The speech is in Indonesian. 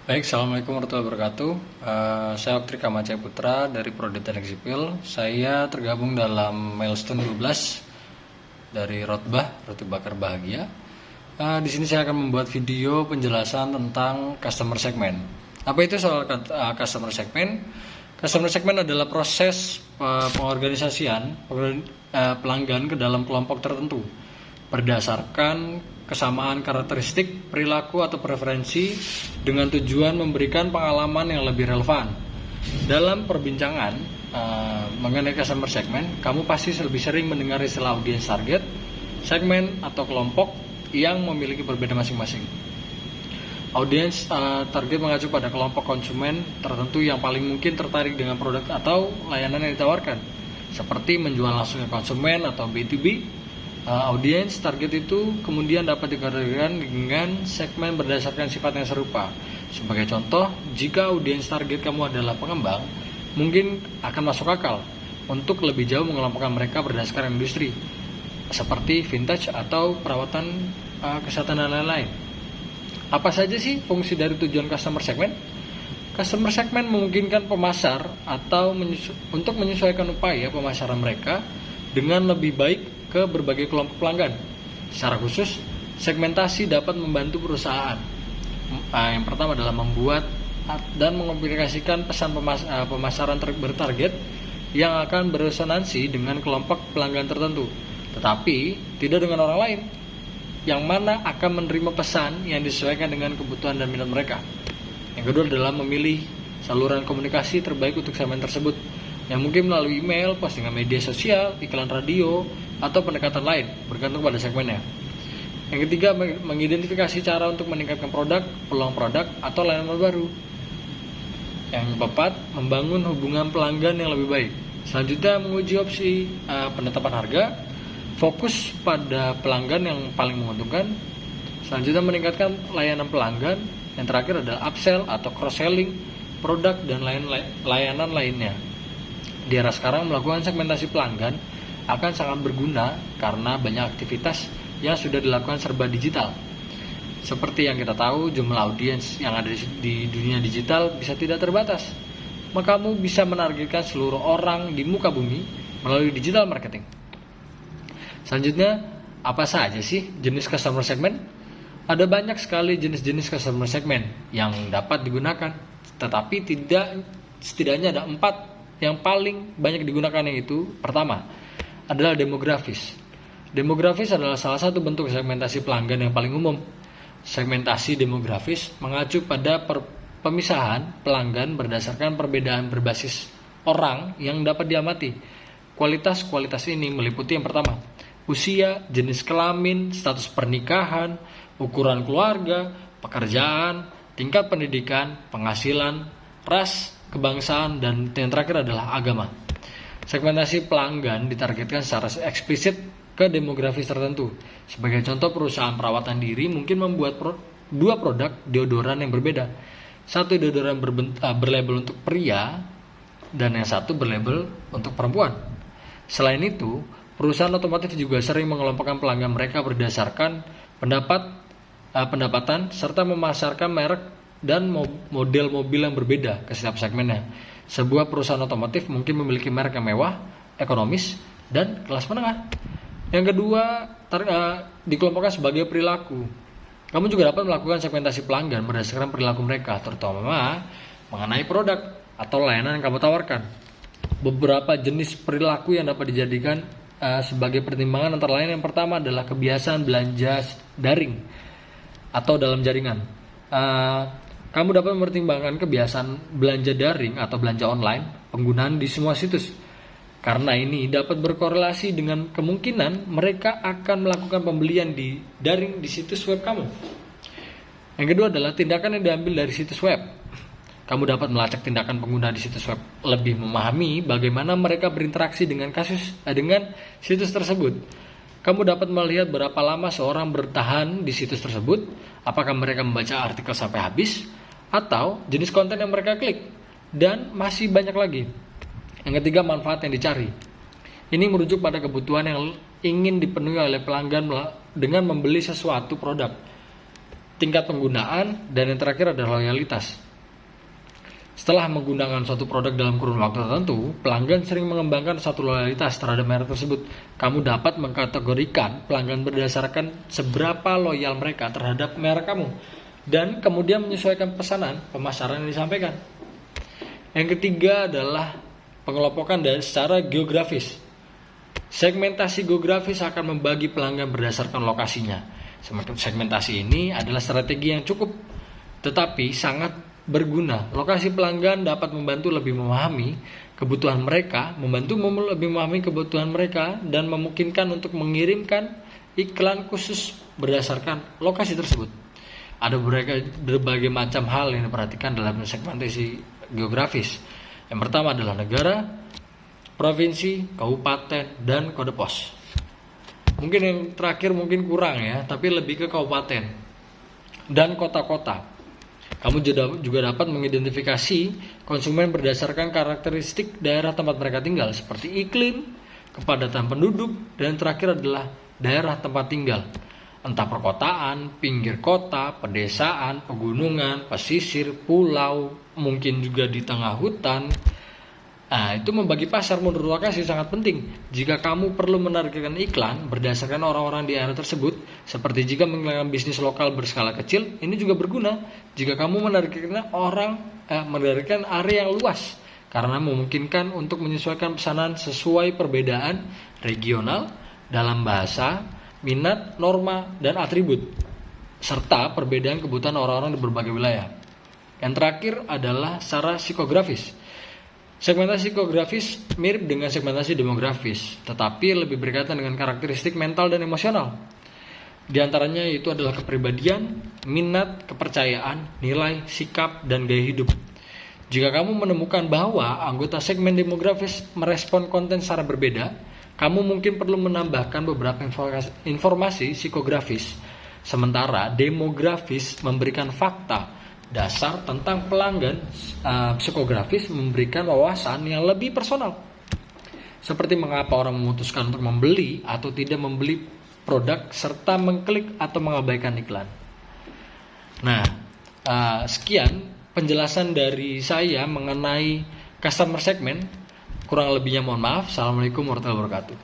Baik, Assalamualaikum warahmatullahi wabarakatuh. Saya Oktri Kamaca Putra dari Prodi Teknik Sipil. Saya tergabung dalam Milestone 12 dari Roti Bakar Bahagia. Di sini saya akan membuat video penjelasan tentang customer segment. Apa itu soal customer segment? Customer segment adalah proses pengorganisasian pelanggan ke dalam kelompok tertentu berdasarkan kesamaan karakteristik, perilaku atau preferensi dengan tujuan memberikan pengalaman yang lebih relevan. Dalam perbincangan mengenai customer segment, kamu pasti lebih sering mendengar istilah audience target, segmen atau kelompok yang memiliki berbeda masing-masing. Audience target mengacu pada kelompok konsumen tertentu yang paling mungkin tertarik dengan produk atau layanan yang ditawarkan, seperti menjual langsung ke konsumen atau B2B. Audience target itu kemudian dapat dikategorikan dengan segmen berdasarkan sifat yang serupa. Sebagai contoh, jika audience target kamu adalah pengembang, mungkin akan masuk akal untuk lebih jauh mengelompokkan mereka berdasarkan industri, seperti vintage atau perawatan kesehatan dan lain-lain. Apa saja sih fungsi dari tujuan customer segment? Customer segment memungkinkan pemasar atau untuk menyesuaikan upaya pemasaran mereka dengan lebih baik ke berbagai kelompok pelanggan. Secara khusus, segmentasi dapat membantu perusahaan. Yang pertama adalah membuat dan mengomunikasikan pesan pemasaran bertarget yang akan beresonansi dengan kelompok pelanggan tertentu, tetapi tidak dengan orang lain, yang mana akan menerima pesan yang disesuaikan dengan kebutuhan dan minat mereka. Yang kedua adalah memilih saluran komunikasi terbaik untuk segmen tersebut, yang mungkin melalui email, postingan media sosial, iklan radio, atau pendekatan lain, bergantung pada segmennya. Yang ketiga, mengidentifikasi cara untuk meningkatkan produk, peluang produk, atau layanan baru. Yang keempat, membangun hubungan pelanggan yang lebih baik. Selanjutnya, menguji opsi penetapan harga, fokus pada pelanggan yang paling menguntungkan. Selanjutnya, meningkatkan layanan pelanggan. Yang terakhir adalah upsell atau cross-selling produk dan layanan lainnya. Di era sekarang, melakukan segmentasi pelanggan akan sangat berguna karena banyak aktivitas yang sudah dilakukan serba digital. Seperti yang kita tahu, jumlah audiens yang ada di dunia digital bisa tidak terbatas. Maka kamu bisa menargetkan seluruh orang di muka bumi melalui digital marketing. Selanjutnya, apa saja sih jenis customer segment? Ada banyak sekali jenis-jenis customer segment yang dapat digunakan, tetapi setidaknya ada 4 yang paling banyak digunakan, yaitu pertama adalah demografis. Demografis adalah salah satu bentuk segmentasi pelanggan yang paling umum. Segmentasi demografis mengacu pada pemisahan pelanggan berdasarkan perbedaan berbasis orang yang dapat diamati. Kualitas ini meliputi yang pertama, usia, jenis kelamin, status pernikahan, ukuran keluarga, pekerjaan, tingkat pendidikan, penghasilan, ras, kebangsaan, dan yang terakhir adalah agama. Segmentasi pelanggan ditargetkan secara eksplisit ke demografis tertentu. Sebagai contoh, perusahaan perawatan diri mungkin membuat 2 produk deodoran yang berbeda. Satu deodoran berlabel untuk pria dan yang satu berlabel untuk perempuan. Selain itu, perusahaan otomotif juga sering mengelompokkan pelanggan mereka berdasarkan pendapatan serta memasarkan merek dan model mobil yang berbeda ke setiap segmennya. Sebuah perusahaan otomotif mungkin memiliki merek yang mewah, ekonomis, dan kelas menengah. Yang kedua, dikelompokkan sebagai perilaku. Kamu juga dapat melakukan segmentasi pelanggan berdasarkan perilaku mereka, terutama mengenai produk atau layanan yang kamu tawarkan. Beberapa jenis perilaku yang dapat dijadikan sebagai pertimbangan antara lain, yang pertama adalah kebiasaan belanja daring atau dalam jaringan. Kamu dapat mempertimbangkan kebiasaan belanja daring atau belanja online penggunaan di semua situs, karena ini dapat berkorelasi dengan kemungkinan mereka akan melakukan pembelian di daring di situs web kamu. Yang kedua adalah tindakan yang diambil dari situs web. Kamu dapat melacak tindakan pengguna di situs web, lebih memahami bagaimana mereka berinteraksi dengan situs tersebut. Kamu dapat melihat berapa lama seorang bertahan di situs tersebut, apakah mereka membaca artikel sampai habis, atau jenis konten yang mereka klik, dan masih banyak lagi. Yang ketiga, manfaat yang dicari. Ini merujuk pada kebutuhan yang ingin dipenuhi oleh pelanggan dengan membeli sesuatu produk. tingkat penggunaan, dan yang terakhir adalah loyalitas. Setelah menggunakan suatu produk dalam kurun waktu tertentu, pelanggan sering mengembangkan satu loyalitas terhadap merek tersebut. Kamu dapat mengkategorikan pelanggan berdasarkan seberapa loyal mereka terhadap merek kamu, dan kemudian menyesuaikan pesanan pemasaran yang disampaikan. Yang ketiga adalah pengelompokan dari secara geografis. Segmentasi geografis akan membagi pelanggan berdasarkan lokasinya. Segmentasi ini adalah strategi yang cukup tetapi sangat berguna. Lokasi pelanggan dapat membantu lebih memahami kebutuhan mereka, dan memungkinkan untuk mengirimkan iklan khusus berdasarkan lokasi tersebut. Ada berbagai macam hal yang diperhatikan dalam segmentasi geografis. Yang pertama adalah negara, provinsi, kabupaten, dan kode pos. Mungkin yang terakhir mungkin kurang ya, tapi lebih ke kabupaten dan kota-kota. Kamu juga dapat mengidentifikasi konsumen berdasarkan karakteristik daerah tempat mereka tinggal, seperti iklim, kepadatan penduduk, dan terakhir adalah daerah tempat tinggal. Entah perkotaan, pinggir kota, pedesaan, pegunungan, pesisir, pulau, mungkin juga di tengah hutan. Itu membagi pasar menurut lokasi sangat penting. Jika kamu perlu menargetkan iklan berdasarkan orang-orang di area tersebut, seperti jika mengiklankan bisnis lokal berskala kecil, ini juga berguna. Jika kamu menargetkan area yang luas, karena memungkinkan untuk menyesuaikan pesanan sesuai perbedaan regional dalam bahasa, minat, norma, dan atribut, serta perbedaan kebutuhan orang-orang di berbagai wilayah. Yang terakhir adalah secara psikografis. Segmentasi psikografis mirip dengan segmentasi demografis, tetapi lebih berkaitan dengan karakteristik mental dan emosional. Di antaranya itu adalah kepribadian, minat, kepercayaan, nilai, sikap, dan gaya hidup. Jika kamu menemukan bahwa anggota segmen demografis merespon konten secara berbeda, kamu mungkin perlu menambahkan beberapa informasi psikografis. Sementara demografis memberikan fakta dasar tentang pelanggan, psikografis memberikan wawasan yang lebih personal, seperti mengapa orang memutuskan untuk membeli atau tidak membeli produk, serta mengklik atau mengabaikan iklan. Nah, sekian penjelasan dari saya mengenai customer segment. Kurang lebihnya mohon maaf. Assalamualaikum warahmatullahi wabarakatuh.